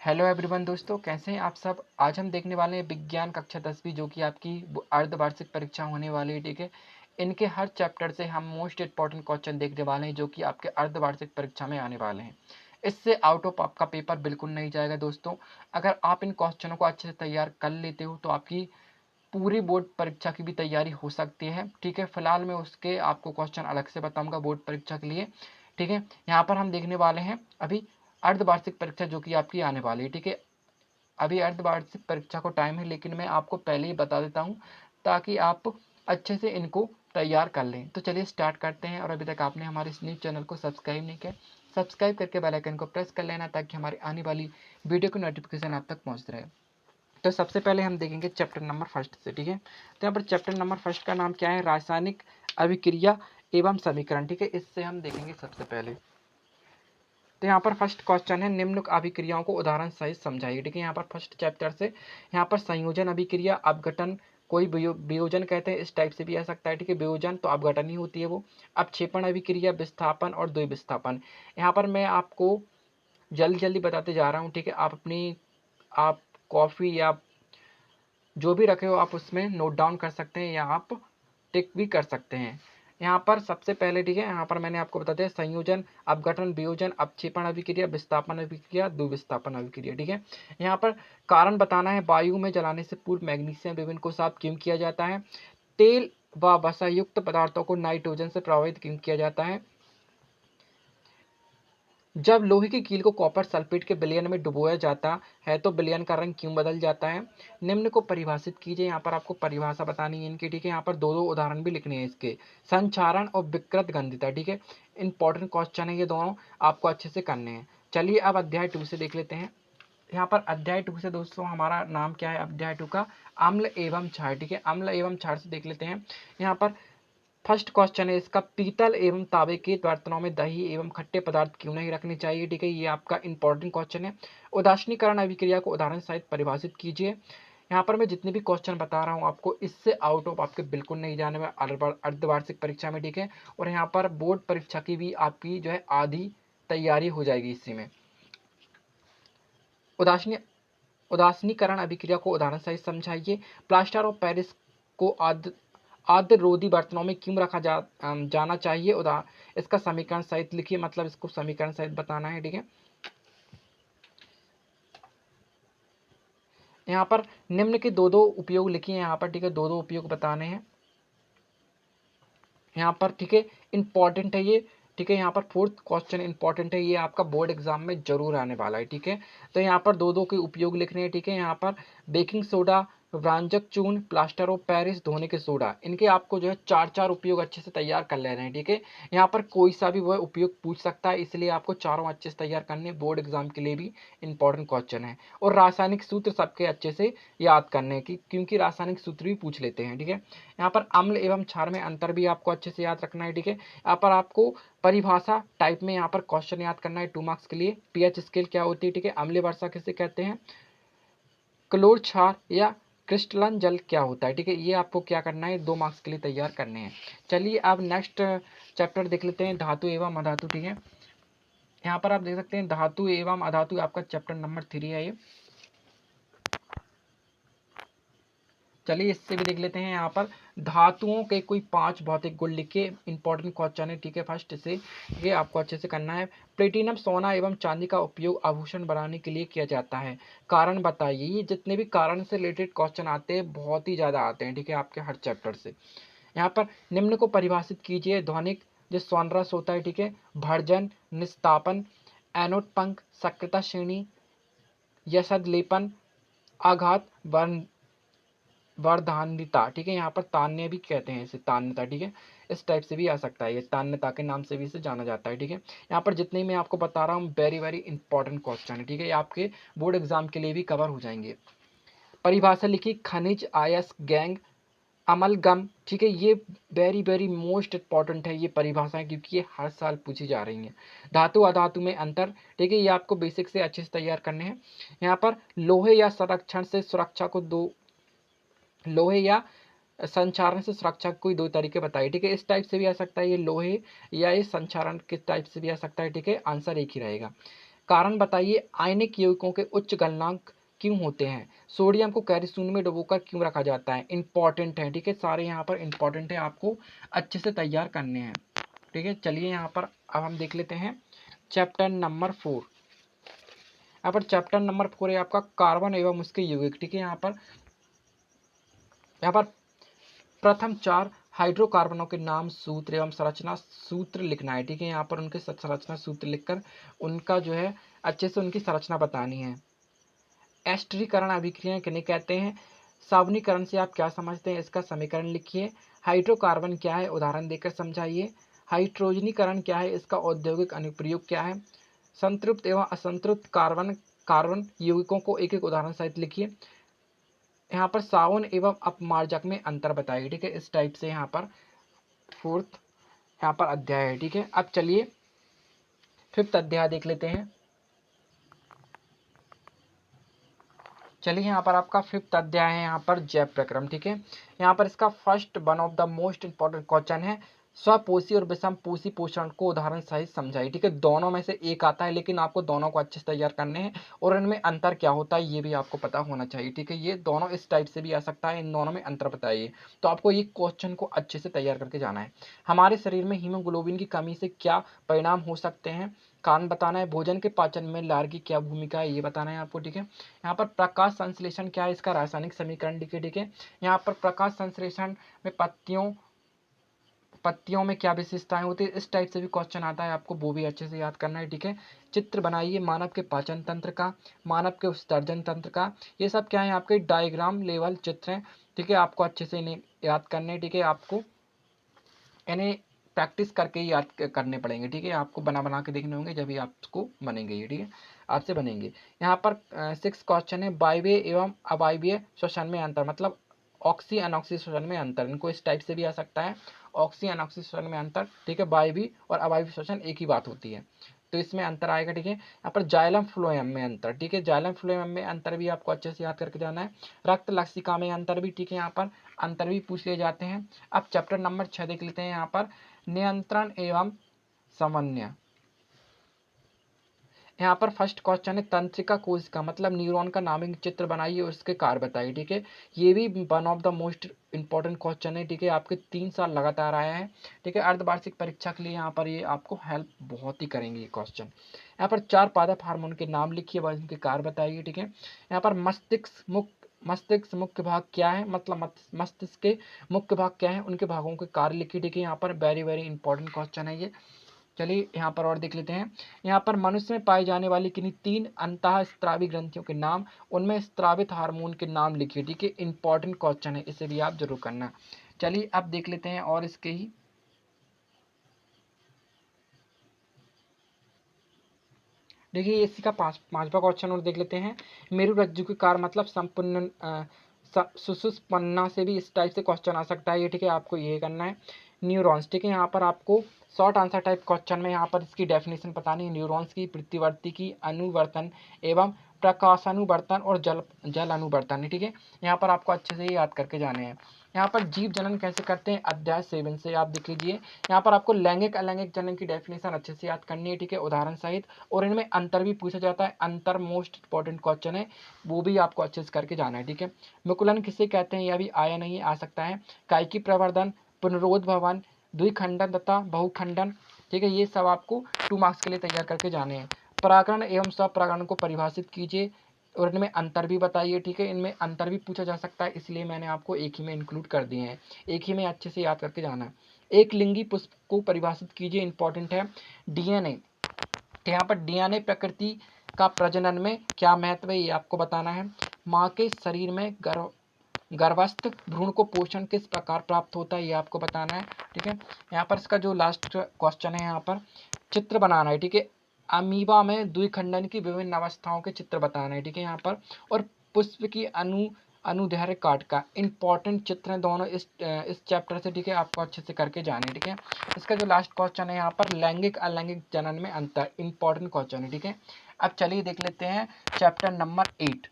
Hello everyone दोस्तों, कैसे हैं आप सब। आज हम देखने वाले हैं विज्ञान कक्षा 10वीं जो कि आपकी अर्धवार्षिक परीक्षा होने वाली है। ठीक है, इनके हर चैप्टर से हम मोस्ट इंपॉर्टेंट क्वेश्चन देखने वाले हैं जो कि आपके अर्धवार्षिक परीक्षा में आने वाले हैं। इससे आउट ऑफ आपका पेपर बिल्कुल नहीं जाएगा दोस्तों। अगर आप इन क्वेश्चनों को अच्छे से तैयार कर लेते हो तो आपकी पूरी बोर्ड परीक्षा की भी तैयारी हो सकती है। ठीक है, फिलहाल मैं उसके आपको क्वेश्चन अलग से बताऊंगा बोर्ड परीक्षा के लिए। ठीक है, यहाँ पर हम देखने वाले हैं अभी अर्धवार्षिक परीक्षा जो कि आपकी आने वाली है। ठीक है, अभी अर्धवार्षिक परीक्षा को टाइम है, लेकिन मैं आपको पहले ही बता देता हूँ ताकि आप अच्छे से इनको तैयार कर लें। तो चलिए स्टार्ट करते हैं। और अभी तक आपने हमारे इस न्यूज़ चैनल को सब्सक्राइब नहीं किया, सब्सक्राइब करके बेल आइकन को प्रेस कर लेना ताकि हमारी आने वाली वीडियो की नोटिफिकेशन आप तक पहुँच रहे। तो सबसे पहले हम देखेंगे चैप्टर नंबर फर्स्ट से। ठीक है, तो यहाँ पर चैप्टर नंबर फर्स्ट का नाम क्या है, रासायनिक अभिक्रिया एवं समीकरण। ठीक है, इससे हम देखेंगे सबसे पहले। तो यहाँ पर फर्स्ट क्वेश्चन है, निम्न अभिक्रियाओं को उदाहरण सहित समझाइए। ठीक है, यहाँ पर फर्स्ट चैप्टर से यहाँ पर संयोजन अभिक्रिया, अपघटन, कोई वियोजन कहते हैं, इस टाइप से भी आ सकता है। ठीक है, वियोजन तो अपघटन ही होती है वो। अपक्षेपण अभिक्रिया, विस्थापन और द्विविस्थापन। यहाँ पर मैं आपको जल्दी जल्दी बताते जा रहा हूँ। ठीक है, आप कॉफ़ी या जो भी रखे हो आप उसमें नोट डाउन कर सकते हैं या आप टिक भी कर सकते हैं। यहाँ पर सबसे पहले ठीक है, यहाँ पर मैंने आपको बता दिया संयोजन, अपघटन, वियोजन, अपक्षेपण अभिक्रिया, विस्थापन अभिक्रिया, द्विविस्थापन अभिक्रिया। ठीक है, यहाँ पर कारण बताना है, वायु में जलाने से पूर्व मैग्नीशियम विभिन्न को साफ क्यों किया जाता है, तेल व वसा युक्त पदार्थों को नाइट्रोजन से प्रभावित क्यों किया जाता है, जब लोहे की कील को कॉपर सल्फेट के विलयन में डुबोया जाता है तो विलयन का रंग क्यों बदल जाता है, निम्न को परिभाषित कीजिए। यहाँ पर आपको परिभाषा बतानी है इनकी। ठीक है, यहाँ पर दो दो उदाहरण भी लिखने हैं इसके, संचारण और विकृत गंधिता। ठीक है, इंपॉर्टेंट क्वेश्चन है ये दोनों, आपको अच्छे से करने हैं। चलिए अब अध्याय 2 से देख लेते हैं। यहाँ पर अध्याय 2 से दोस्तों हमारा नाम क्या है अध्याय 2 का, अम्ल एवं क्षार। ठीक है, अम्ल एवं क्षार से देख लेते हैं। यहाँ पर फर्स्ट क्वेश्चन है इसका, पीतल एवं तांबे के बर्तनों में दही एवं खट्टे पदार्थ क्यों नहीं रखने चाहिए। ठीक है, ये आपका इंपॉर्टेंट क्वेश्चन है। उदासीनीकरण अभिक्रिया को उदाहरण सहित परिभाषित कीजिए। यहाँ पर मैं जितने भी क्वेश्चन बता रहा हूँ आपको, इससे आउट ऑफ आपके बिल्कुल नहीं जाने में अर्धवार्षिक परीक्षा में। ठीक है, और यहाँ पर बोर्ड परीक्षा की भी आपकी जो है आधी तैयारी हो जाएगी इसी में। उदासीनी उदासीनीकरण अभिक्रिया को उदाहरण सहित समझाइए। प्लास्टर ऑफ पेरिस को आद्ररोधी बर्तनों में क्यों रखा जाना चाहिए, इसका समीकरण सहित लिखिए, मतलब इसको समीकरण सहित बताना है। ठीक है, यहाँ पर निम्न के दो दो उपयोग लिखिए यहाँ पर। ठीक है, दो दो उपयोग बताने हैं यहाँ पर। ठीक है, इंपॉर्टेंट है ये। ठीक है, यहाँ पर फोर्थ क्वेश्चन इंपॉर्टेंट है, ये आपका बोर्ड एग्जाम में जरूर आने वाला है। ठीक है, तो यहाँ पर दो दो के उपयोग लिखने हैं। ठीक है, यहाँ पर बेकिंग सोडा, व्रांजक चूर्ण, प्लास्टर ऑफ पेरिस, धोने के सोडा, इनके आपको जो है चार चार उपयोग अच्छे से तैयार कर लेने हैं। ठीक है, यहाँ पर कोई सा भी वह उपयोग पूछ सकता है, इसलिए आपको चारों अच्छे से तैयार करने, बोर्ड एग्जाम के लिए भी इंपॉर्टेंट क्वेश्चन है। और रासायनिक सूत्र सबके अच्छे से याद करने की, क्योंकि रासायनिक सूत्र भी पूछ लेते हैं। ठीक है, यहाँ पर अम्ल एवं क्षार में अंतर भी आपको अच्छे से याद रखना है। ठीक है, यहाँ पर आपको परिभाषा टाइप में यहाँ पर क्वेश्चन याद करना है 2 मार्क्स के लिए। पीएच स्केल क्या होती है। ठीक है, अम्लीय वर्षा किसे कहते हैं, क्लोर क्षार या क्रिस्टलन जल क्या होता है। ठीक है, ये आपको क्या करना है, 2 मार्क्स के लिए तैयार करने हैं। चलिए अब नेक्स्ट चैप्टर देख लेते हैं, धातु एवं अधातु। ठीक है, यहाँ पर आप देख सकते हैं धातु एवं अधातु आपका चैप्टर नंबर 3 है ये। चलिए इससे भी देख लेते हैं। यहाँ पर धातुओं के कोई 5 भौतिक गुण लिखे, इंपॉर्टेंट क्वेश्चन है। ठीक है, फर्स्ट से ये आपको अच्छे से करना है। प्लेटिनम, सोना एवं चांदी का उपयोग आभूषण बनाने के लिए किया जाता है, कारण बताइए। ये जितने भी कारण से रिलेटेड क्वेश्चन आते हैं बहुत ही ज़्यादा आते हैं। ठीक है, आपके हर चैप्टर से। यहाँ पर निम्न को परिभाषित कीजिए, ध्वनिक जो सोनरस होता है। ठीक है, भर्जन, निस्तापन, एनोड पंख, सक्रियता श्रेणी, यशद लेपन, आघात, वर्धान्यता। ठीक है, यहाँ पर तान्य भी कहते हैं इसे, तान्यता। ठीक है, इस टाइप से भी आ सकता है, ये तान्यता के नाम से भी इसे जाना जाता है। ठीक है, यहाँ पर जितने मैं आपको बता रहा हूँ वेरी वेरी इंपॉर्टेंट क्वेश्चन है। ठीक है, ये आपके बोर्ड एग्जाम के लिए भी कवर हो जाएंगे। परिभाषा लिखी, खनिज, आयस, गैंग, अमलगम। ठीक है, ये वेरी वेरी मोस्ट इंपॉर्टेंट है ये परिभाषाएं, क्योंकि ये हर साल पूछी जा रही हैं। धातु अधातु में अंतर। ठीक है, ये आपको बेसिक से अच्छे से तैयार करने हैं। यहाँ पर लोहे या संरक्षण से सुरक्षा को लोहे या संचारण से सुरक्षा कोई दो तरीके बताइए। ठीक है, इस टाइप से भी आ सकता है ये लोहे, या ये संचारण के टाइप से भी आ सकता है। ठीक है, आंसर एक ही रहेगा। कारण बताइए आयनिक यौगिकों के उच्च गलनांक क्यों होते हैं? सोडियम को कैल्शियम में डुबोकर क्यों रखा जाता है? इंपॉर्टेंट है, ठीक है, सारे यहाँ पर इंपॉर्टेंट है, आपको अच्छे से तैयार करने हैं, ठीक है। चलिए यहाँ पर अब हम देख लेते हैं चैप्टर नंबर 4। यहाँ पर चैप्टर नंबर 4 है आपका कार्बन एवं उसके यौगिक, ठीक है। यहाँ पर प्रथम 4 हाइड्रोकार्बनों के नाम, सूत्र एवं संरचना सूत्र लिखना है, ठीक है। यहाँ पर उनके संरचना सूत्र लिखकर उनका जो है अच्छे से उनकी संरचना बतानी है। एस्टरीकरण अभिक्रिया किन्हें कहते हैं? सावनीकरण से आप क्या समझते हैं, इसका समीकरण लिखिए। हाइड्रोकार्बन क्या है, उदाहरण देकर समझाइए। हाइड्रोजनीकरण क्या है, इसका औद्योगिक अनुप्रयोग क्या है। संतृप्त एवं असंतृप्त कार्बन कार्बन यौगिकों को एक एक उदाहरण सहित लिखिए। यहाँ पर सावन एवं अपमार्जक में अंतर बताइए, ठीक है। इस टाइप से यहाँ पर 4th यहाँ पर अध्याय है, ठीक है। अब चलिए 5th अध्याय देख लेते हैं। चलिए यहाँ पर आपका 5th अध्याय है यहाँ पर जैव प्रक्रम, ठीक है। यहाँ पर इसका first one of the most important question है, स्वपोषी और विषम पोषी पोषण को उदाहरण सहित समझाइए, ठीक है। दोनों में से एक आता है, लेकिन आपको दोनों को अच्छे से तैयार करने हैं और इनमें अंतर क्या होता है ये भी आपको पता होना चाहिए, ठीक है। ये दोनों इस टाइप से भी आ सकता है, इन दोनों में अंतर बताइए। तो आपको ये क्वेश्चन को अच्छे से तैयार करके जाना है। हमारे शरीर में हीमोग्लोबिन की कमी से क्या परिणाम हो सकते हैं, कारण बताना है। भोजन के पाचन में लार की क्या भूमिका है ये बताना है आपको, ठीक है। यहाँ पर प्रकाश संश्लेषण क्या है, इसका रासायनिक समीकरण लिखिए, ठीक है। यहाँ पर प्रकाश संश्लेषण में पत्तियों में क्या विशेषताएं होती है, इस टाइप से भी क्वेश्चन आता है, आपको वो भी अच्छे से याद करना है, ठीक है। चित्र बनाइए मानव के पाचन तंत्र का, मानव के उत्सर्जन तंत्र का, ये सब क्या है आपके डायग्राम लेवल चित्र हैं, ठीक है। आपको अच्छे से इन्हें याद करने हैं, ठीक है। आपको इन्हें प्रैक्टिस करके ही याद करने पड़ेंगे, ठीक है। आपको बना बना के देखने होंगे जब भी आपको बनेंगे ये, ठीक है, आपसे बनेंगे। यहाँ पर 6 क्वेश्चन है, वायवीय एवं अवायवीय श्वसन में अंतर, मतलब ऑक्सी अनऑक्सी श्वसन में अंतर, इनको इस टाइप से भी आ सकता है, ऑक्सी अनऑक्सी श्वसन में अंतर, ठीक है। वायवीय और अवायवीय श्वसन एक ही बात होती है, तो इसमें अंतर आएगा, ठीक है। यहाँ पर जाइलम फ्लोएम में अंतर, ठीक है, जाइलम फ्लोएम में अंतर भी आपको अच्छे से याद करके जाना है। रक्त लसिका में अंतर भी, ठीक है, यहाँ पर अंतर भी पूछ लिए जाते हैं। अब चैप्टर नंबर 6 देख लेते हैं। यहाँ पर नियंत्रण एवं समन्वय, यहाँ पर फर्स्ट क्वेश्चन है तंत्रिका कोशिका, मतलब न्यूरॉन का नामिक चित्र बनाइए और उसके कार्य बताइए, ठीक है। ये भी one of the most important question है, ठीक है। आपके 3 साल लगातार आया है, ठीक है। अर्धवार्षिक परीक्षा के लिए यहाँ पर ये आपको हेल्प बहुत ही करेंगे ये क्वेश्चन। यहाँ पर 4 पादप हार्मोन के नाम लिखिए व उनके कार्य बताइए, ठीक है। यहाँ पर मस्तिष्क मुख्य भाग क्या है, मतलब मस्तिष्क के मुख्य भाग क्या है, उनके भागों के कार्य लिखिए, ठीक है। यहाँ पर वेरी वेरी इंपॉर्टेंट क्वेश्चन है ये। चलिए यहाँ पर और देख लेते हैं। यहाँ पर मनुष्य में पाई जाने वाली किन्हीं 3 अंतःस्रावी ग्रंथियों के नाम, उनमें स्रावित हार्मोन के नाम लिखिए, ठीक है। इंपॉर्टेंट क्वेश्चन है, इसे भी आप जरूर करना। चलिए अब देख लेते हैं और इसके ही देखिए इसी का पांचवा क्वेश्चन और देख लेते हैं। मेरु रज्जु के कार्य, मतलब संपूर्ण सुषुप्पन्ना से भी इस टाइप से क्वेश्चन आ सकता है ये, ठीक है। आपको ये करना है। न्यूरॉन्स, ठीक है, यहाँ पर आपको शॉर्ट आंसर टाइप क्वेश्चन में यहाँ पर इसकी डेफिनेशन बतानी है। न्यूरॉन्स की प्रतिवर्ती की अनुवर्तन एवं प्रकाशानुवर्तन और जल अनुवर्तन है, ठीक है। यहाँ पर आपको अच्छे से ही याद करके जाने हैं। यहाँ पर जीव जनन कैसे करते हैं, अध्याय 7 से आप देख लीजिए। यहाँ पर आपको लैंगिक अलैंगिक जनन की डेफिनेशन अच्छे से याद करनी है, ठीक है, उदाहरण सहित। और इनमें अंतर भी पूछा जाता है, अंतर मोस्ट इंपॉर्टेंट क्वेश्चन है, वो भी आपको अच्छे से करके जाना है, ठीक है। मुकुलन किसे कहते हैं, यह भी आया नहीं आ सकता है। कायिकी प्रवर्धन, पुनरोद्भवन, द्विखंडन तथा बहुखंडन, ठीक है, ये सब आपको 2 मार्क्स के लिए तैयार करके जाने हैं। परागण एवं स्वपरागण को परिभाषित कीजिए और इनमें अंतर भी बताइए, ठीक है। इनमें अंतर भी पूछा जा सकता है, इसलिए मैंने आपको एक ही में इंक्लूड कर दिए हैं, एक ही में अच्छे से याद करके जाना है। एक लिंगी पुष्प को परिभाषित कीजिए, इंपॉर्टेंट है। डीएनए, यहाँ पर डीएनए प्रकृति का प्रजनन में क्या महत्व है ये आपको बताना है। माँ के शरीर में गर्भस्थ भ्रूण को पोषण किस प्रकार प्राप्त होता है ये आपको बताना है, ठीक है। यहाँ पर इसका जो लास्ट क्वेश्चन है, यहाँ पर चित्र बनाना है, ठीक है। अमीबा में द्विखंडन की विभिन्न अवस्थाओं के चित्र बताना है, ठीक है, यहाँ पर। और पुष्प की अनुदैर्घ्य काट का इंपॉर्टेंट चित्र हैं दोनों इस चैप्टर से, ठीक है। आपको अच्छे से करके जाने, ठीक है। इसका जो लास्ट क्वेश्चन है यहाँ पर लैंगिक अलैंगिक जनन में अंतर, इंपॉर्टेंट क्वेश्चन है, ठीक है। अब चलिए देख लेते हैं चैप्टर नंबर 8।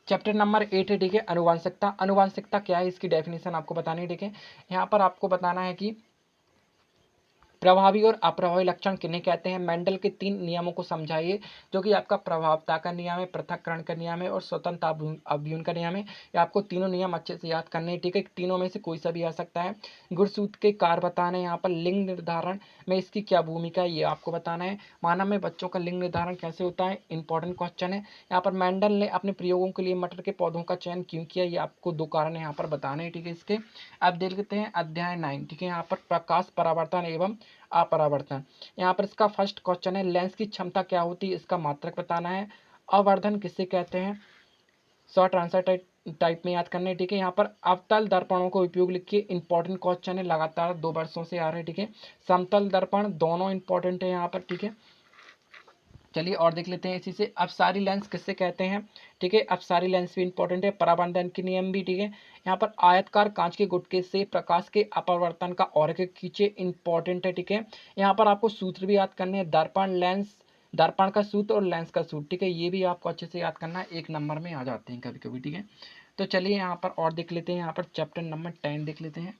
चैप्टर नंबर 8 है, ठीक है, अनुवांशिकता। अनुवांशिकता क्या है, इसकी डेफिनेशन आपको बतानी है, ठीक है। यहाँ पर आपको बताना है कि प्रभावी और अप्रभावी लक्षण किन्हें कहते हैं? मेंडल के 3 नियमों को समझाइए, जो कि आपका प्रभावता का नियम है, पृथक्करण का नियम है और स्वतंत्र अवयन का नियम है। ये आपको तीनों नियम अच्छे से याद करने हैं, ठीक है? तीनों में से कोई सा भी आ सकता है। गुणसूत्र के कार्य बताना है, यहाँ पर लिंग निर्धारण में इसकी क्या भूमिका है ये आपको बताना है। मानव में बच्चों का लिंग निर्धारण कैसे होता है, इंपॉर्टेंट क्वेश्चन है। यहाँ पर मेंडल ने अपने प्रयोगों के लिए मटर के पौधों का चयन क्यों किया, ये आपको 2 कारण यहाँ पर बताने हैं, ठीक है? इसके अब देख लेते हैं अध्याय 9, ठीक है? यहाँ पर प्रकाश परावर्तन एवं अपरावर्तन। यहाँ पर इसका फर्स्ट क्वेश्चन है, लेंस की क्षमता क्या होती है, इसका मात्रक बताना है। अवर्धन किसे कहते हैं, शॉर्ट आंसर टाइप में याद करने, ठीक है? यहाँ पर अवतल दर्पणों को उपयोग लिखिए, इंपॉर्टेंट क्वेश्चन है, लगातार 2 वर्षों से आ रहे हैं, ठीक है? समतल दर्पण दोनों इंपॉर्टेंट है यहाँ पर, ठीक है? चलिए और देख लेते हैं इसी से, अपसारी लेंस किससे कहते हैं, ठीक है? अपसारी लेंस भी इंपॉर्टेंट है, परावर्तन के नियम भी, ठीक है? यहाँ पर आयतकार कांच के गुटके से प्रकाश के अपवर्तन का और खींचे, इंपॉर्टेंट है, ठीक है? यहाँ पर आपको सूत्र भी याद करने हैं, दर्पण लेंस, दर्पण का सूत्र और लेंस का सूत्र, ठीक है? ये भी आपको अच्छे से याद करना है, 1 नंबर में आ जाते हैं कभी कभी, ठीक है? तो चलिए यहाँ पर और देख लेते हैं, यहाँ पर चैप्टर नंबर 10 देख लेते हैं।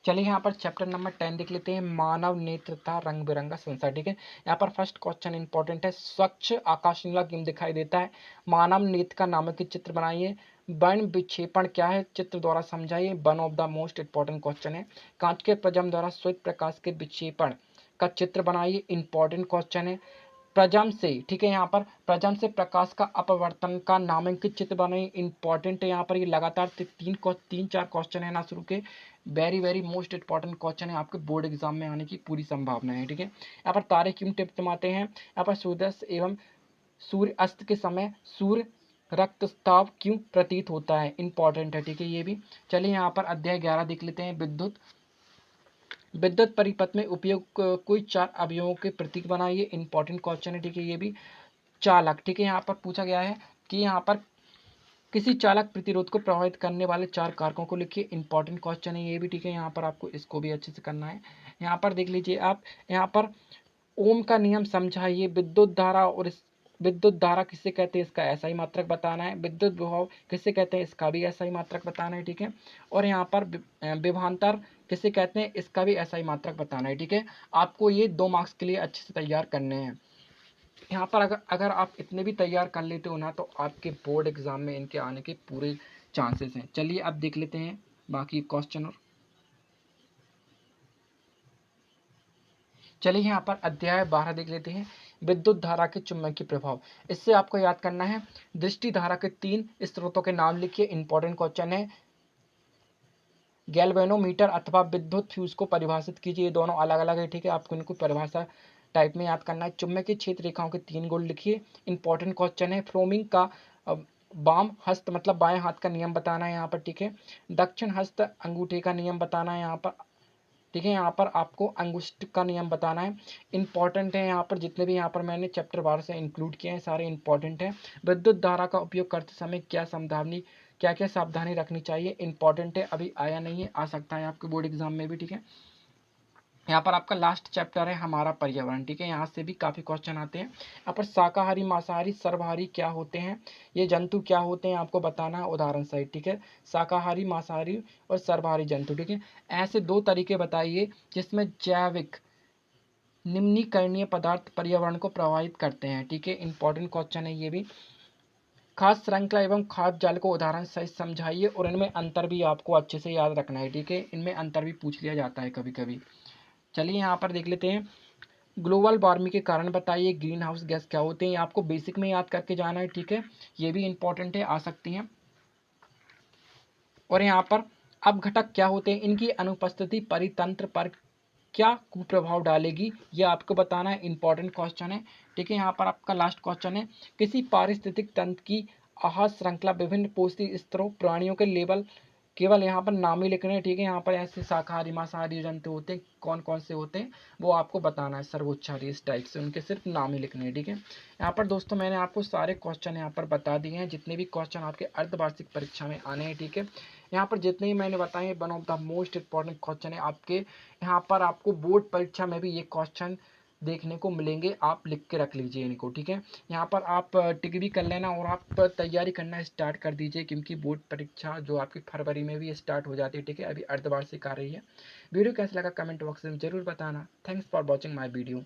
चलिए यहाँ पर चैप्टर नंबर 10 देख लेते हैं, मानव नेत्र तथा रंग बिरंगा संसार, ठीक है? यहाँ पर फर्स्ट क्वेश्चन इंपॉर्टेंट है, स्वच्छ आकाश नीला क्यों दिखाई देता है? मानव नेत्र का नामक चित्र बनाइए। वर्ण विक्षेपण क्या है, चित्र द्वारा समझाइए। One of the most important question है, कांच के प्रिज्म द्वारा श्वेत प्रकाश के विक्षेपण का चित्र बनाइए, इंपॉर्टेंट क्वेश्चन है। प्रिज्म से, ठीक है? यहाँ पर प्रिज्म से प्रकाश का अपवर्तन का नामांकित चित्र बनाइए, इंपॉर्टेंट है। यहाँ पर ये लगातार 3-4 क्वेश्चन है ना शुरू के, very very most important question है, आपके बोर्ड एग्जाम में आने की पूरी संभावना है, ठीक है? यहाँ पर तारे क्यों टिमटिमाते हैं? यहाँ पर सूर्यास्त एवं सूर्य अस्त के समय सूर्य रक्तस्राव क्यों प्रतीत होता है, इंपॉर्टेंट है, ठीक है? ये भी। चलिए यहाँ पर अध्याय 11 देख लेते हैं, विद्युत। विद्युत परिपथ में उपयोग कोई 4 अवयवों के प्रतीक बनाइए, इंपॉर्टेंट क्वेश्चन है, ठीक है? ये भी। चालक, ठीक है? यहाँ पर पूछा गया है कि यहाँ पर किसी चालक प्रतिरोध को प्रभावित करने वाले 4 कारकों को लिखिए, इंपॉर्टेंट क्वेश्चन है ये भी, ठीक है? यहाँ पर आपको इसको भी अच्छे से करना है। यहाँ पर देख लीजिए आप, यहाँ पर ओम का नियम समझाइए, विद्युत धारा और विद्युत धारा किसे कहते हैं, इसका ऐसा ही मात्रक बताना है। विद्युत विभव किसे कहते हैं, इसका भी ऐसा ही मात्रक बताना है, ठीक है? और यहाँ पर विभवांतर किसे कहते हैं, इसका भी ऐसा ही मात्रक बताना है, ठीक है? आपको ये 2 मार्क्स के लिए अच्छे से तैयार करने हैं। यहाँ पर अगर आप इतने भी तैयार कर लेते हो ना, तो आपके बोर्ड एग्जाम में इनके आने के पूरे चांसेस हैं। चलिए अब देख लेते हैं बाकी क्वेश्चन। और चलिए यहाँ पर अध्याय 12 देख लेते हैं, विद्युत धारा के चुंबकीय प्रभाव। इससे आपको याद करना है, दृष्टि धारा के 3 स्रोतों के नाम लिखिए, इंपॉर्टेंट क्वेश्चन है। गैल्वेनोमीटर अथवा विद्युत फ्यूज को परिभाषित कीजिए, दोनों अलग अलग है, ठीक है? आपको इनको परिभाषा टाइप में याद करना है। चुंबकीय क्षेत्र रेखाओं के 3 गुण लिखिए, इंपॉर्टेंट क्वेश्चन है। फ्रोमिंग का वाम हस्त मतलब बाएं हाथ का नियम बताना है यहाँ पर, ठीक है? दक्षिण हस्त अंगूठे का नियम बताना है यहाँ पर, ठीक है? यहाँ पर आपको अंगुष्ठ का नियम बताना है, इंपॉर्टेंट है। यहाँ पर जितने भी यहाँ पर मैंने चैप्टर 12 से इंक्लूड किए हैं सारे इंपॉर्टेंट है। विद्युत धारा का उपयोग करते समय क्या क्या सावधानी रखनी चाहिए, इंपॉर्टेंट है, अभी आया नहीं है, आ सकता है आपके बोर्ड एग्जाम में भी, ठीक है? यहाँ पर आपका लास्ट चैप्टर है हमारा पर्यावरण, ठीक है? यहाँ से भी काफ़ी क्वेश्चन आते हैं। यहाँ पर शाकाहारी, मांसाहारी, सर्वहारी क्या होते हैं, ये जंतु क्या होते हैं, आपको बताना है उदाहरण सहित, ठीक है? शाकाहारी, मांसाहारी और सर्वहारी जंतु, ठीक है? ऐसे 2 तरीके बताइए जिसमें जैविक निम्नीकरणीय पदार्थ पर्यावरण को प्रभावित करते हैं, ठीक है? इंपॉर्टेंट क्वेश्चन है ये भी। खाद्य श्रृंखला एवं खाद्य जाल को उदाहरण सहित समझाइए और इनमें अंतर भी आपको अच्छे से याद रखना है, ठीक है? इनमें अंतर भी पूछ लिया जाता है कभी कभी। चलिए यहाँ पर देख लेते हैं, ग्लोबल वार्मिंग के कारण बताइए, ग्रीन हाउस गैस क्या होते हैं, आपको बेसिक में याद करके जाना है, ठीक है? ये भी इंपॉर्टेंट है, आ सकती हैं। और यहाँ पर अपघटक क्या होते हैं, इनकी अनुपस्थिति परितंत्र पर क्या कुप्रभाव डालेगी, ये आपको बताना है, इंपॉर्टेंट क्वेश्चन है, ठीक है? यहाँ पर आपका लास्ट क्वेश्चन है, किसी पारिस्थितिक तंत्र की आहार श्रृंखला विभिन्न पोषक स्तरों प्राणियों के लेवल केवल यहाँ पर नाम ही लिखने हैं, ठीक है? यहाँ पर ऐसे शाकाहारी, मांसाहारी जंतु होते हैं, कौन कौन से होते हैं वो आपको बताना है, सर्वोच्चारी इस टाइप से उनके सिर्फ नाम ही लिखने हैं, ठीक है? यहाँ पर दोस्तों मैंने आपको सारे क्वेश्चन यहाँ पर बता दिए हैं, जितने भी क्वेश्चन आपके अर्धवार्षिक परीक्षा में आने हैं, ठीक है? यहाँ पर जितने ही मैंने बताए, one of the most important question है आपके। यहाँ पर आपको बोर्ड परीक्षा में भी ये क्वेश्चन देखने को मिलेंगे, आप लिख के रख लीजिए इनको, ठीक है। यहाँ पर आप टिक भी कर लेना और आप तैयारी करना स्टार्ट कर दीजिए, क्योंकि बोर्ड परीक्षा जो आपकी फरवरी में भी स्टार्ट हो जाती है, ठीक है। अभी अर्धवार्षिक आ रही है। वीडियो कैसा लगा कमेंट बॉक्स में ज़रूर बताना। Thanks for watching my video.